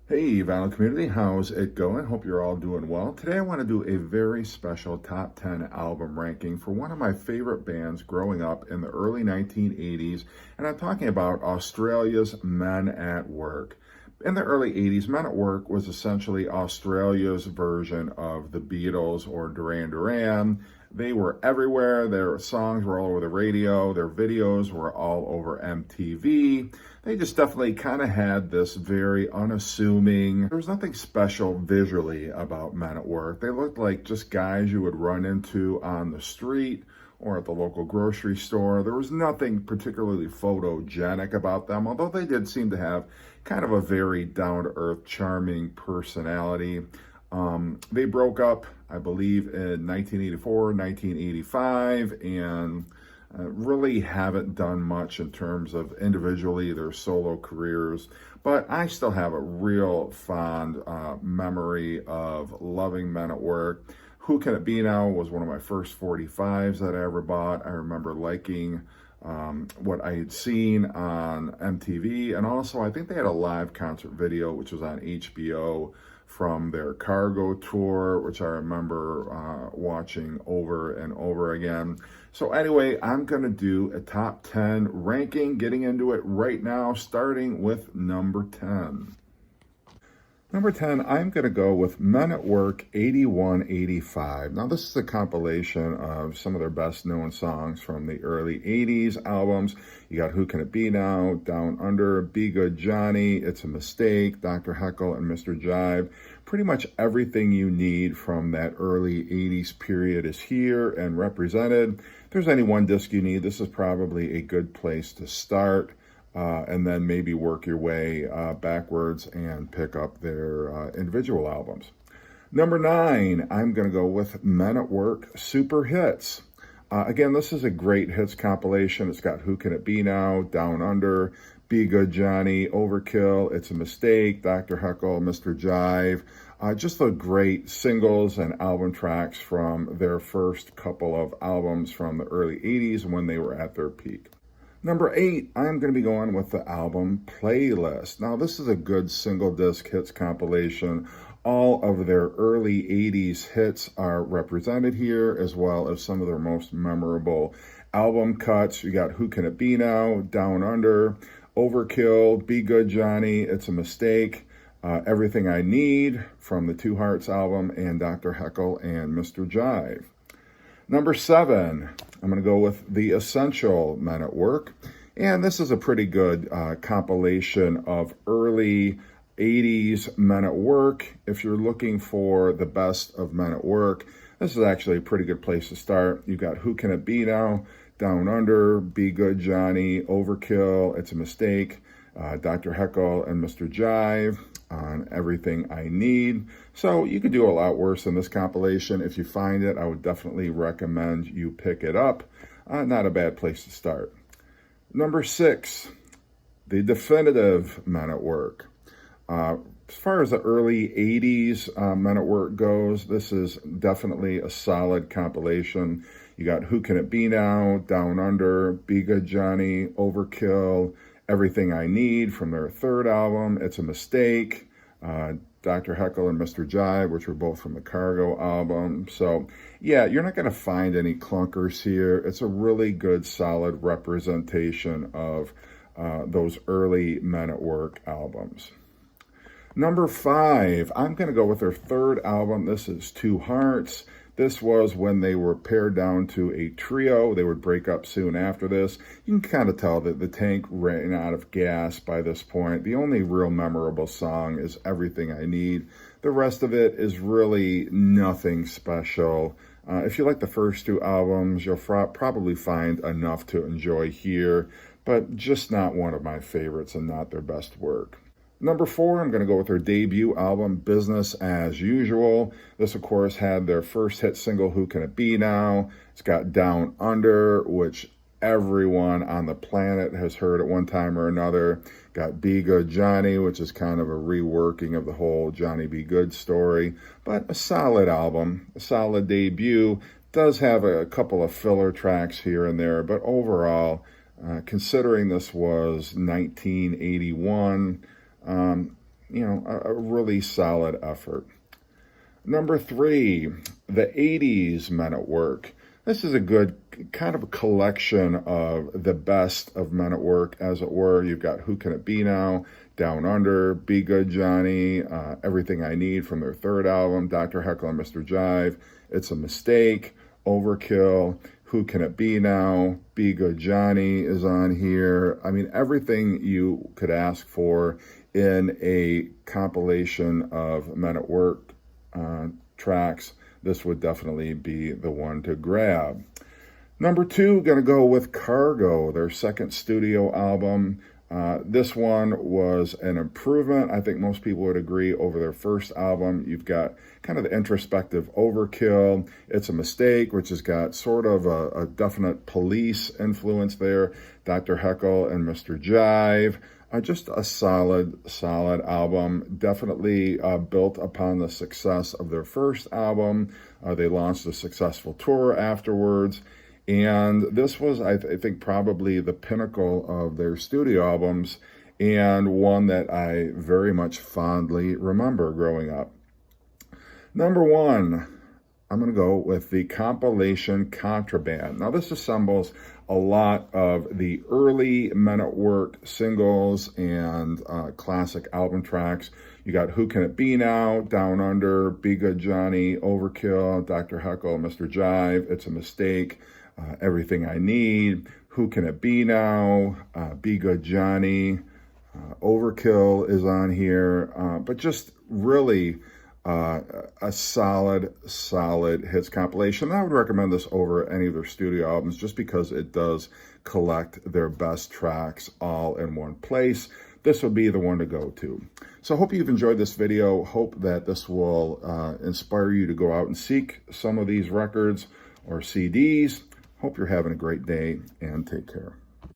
Hey, Vinyl community, how's it going? Hope you're all doing well. Today I want to do a very special top 10 album ranking for one of my favorite bands growing up in the early 1980s, and I'm talking about Australia's Men at Work. In the early 80s, Men at Work was essentially Australia's version of the Beatles or Duran Duran. They were everywhere. Their songs were all over the radio. Their videos were all over MTV. They just definitely kind of had this very unassuming, there was nothing special visually about Men at Work. They looked like just guys you would run into on the street or at the local grocery store. There was nothing particularly photogenic about them, although they did seem to have kind of a very down-to-earth, charming personality. They broke up, I believe, in 1984, 1985, and really haven't done much in terms of individually their solo careers. But I still have a real fond memory of loving Men at Work. Who Can It Be Now was one of my first 45s that I ever bought. I remember liking what I had seen on MTV, and also I think they had a live concert video which was on HBO from their Cargo tour, which I remember watching over and over again. So anyway, I'm going to do a top 10 ranking, getting into it right now, starting with number 10. Number 10, I'm going to go with Men at Work 81-85. Now, this is a compilation of some of their best known songs from the early 80s albums. You got Who Can It Be Now, Down Under, Be Good Johnny, It's a Mistake, Dr. Heckle and Mr. Jive. Pretty much everything you need from that early 80s period is here and represented. If there's any one disc you need, this is probably a good place to start. And then maybe work your way backwards and pick up their individual albums. Number 9, I'm going to go with Men at Work Super Hits. Again, this is a great hits compilation. It's got Who Can It Be Now, Down Under, Be Good Johnny, Overkill, It's a Mistake, Dr. Heckle, Mr. Jive. Just the great singles and album tracks from their first couple of albums from the early 80s when they were at their peak. Number 8, I'm going to be going with the album Playlist. Now, this is a good single disc hits compilation. All of their early 80s hits are represented here, as well as some of their most memorable album cuts. You got Who Can It Be Now, Down Under, Overkill, Be Good Johnny, It's a Mistake, Everything I Need from the Two Hearts album, and Dr. Heckle and Mr. Jive. Number 7, I'm going to go with The Essential Men at Work. And this is a pretty good compilation of early 80s Men at Work. If you're looking for the best of Men at Work, this is actually a pretty good place to start. You've got Who Can It Be Now, Down Under, Be Good Johnny, Overkill, It's a Mistake, Dr. Heckle and Mr. Jive on Everything I Need. So you could do a lot worse than this compilation. If you find it, I would definitely recommend you pick it up. Not a bad place to start. Number 6, the definitive Men at Work. As far as the early 80s Men at Work goes, this is definitely a solid compilation. You got Who Can It Be Now, Down Under, Be Good Johnny, Overkill, Everything I Need from their third album, It's a Mistake, Dr. Heckle and Mr. Jive, which were both from the Cargo album. So, yeah, you're not going to find any clunkers here. It's a really good, solid representation of those early Men at Work albums. Number 5, I'm going to go with their third album. This is Two Hearts. This was when they were pared down to a trio. They would break up soon after this. You can kind of tell that the tank ran out of gas by this point. The only real memorable song is Everything I Need. The rest of it is really nothing special. If you like the first two albums, you'll probably find enough to enjoy here, but just not one of my favorites and not their best work. Number 4, I'm going to go with their debut album, Business as Usual. This, of course, had their first hit single, Who Can It Be Now? It's got Down Under, which everyone on the planet has heard at one time or another. Got Be Good Johnny, which is kind of a reworking of the whole Johnny Be Good story. But a solid album, a solid debut. Does have a couple of filler tracks here and there, but overall, considering this was 1981, a really solid effort. Number 3, the 80s Men at Work. This is a good kind of a collection of the best of Men at Work, as it were. You've got Who Can It Be Now, Down Under, Be Good Johnny, Everything I Need from their third album, Dr. Heckle and Mr. Jive, It's a Mistake, Overkill, Who Can It Be Now, Be Good Johnny is on here. I mean, everything you could ask for in a compilation of Men at Work tracks, this would definitely be the one to grab. Number 2, going to go with Cargo, their second studio album. This one was an improvement. I think most people would agree over their first album. You've got kind of the introspective Overkill, It's a Mistake, which has got sort of a definite Police influence there, Dr. Heckle and Mr. Jive. Just a solid album, definitely built upon the success of their first album. They launched a successful tour afterwards, and this was, I think, probably the pinnacle of their studio albums, and one that I very much fondly remember growing up. Number 1, I'm going to go with the compilation Contraband. Now, this assembles a lot of the early Men at Work singles and classic album tracks. You got Who Can It Be Now, Down Under, Be Good Johnny, Overkill, Dr. Heckle, Mr. Jive, It's a Mistake, Everything I Need, Who Can It Be Now, Be Good Johnny, Overkill is on here, but just really a solid hits compilation. I would recommend this over any of their studio albums just because it does collect their best tracks all in one place. This would be the one to go to. So I hope you've enjoyed this video. Hope that this will inspire you to go out and seek some of these records or CDs. Hope you're having a great day, and take care.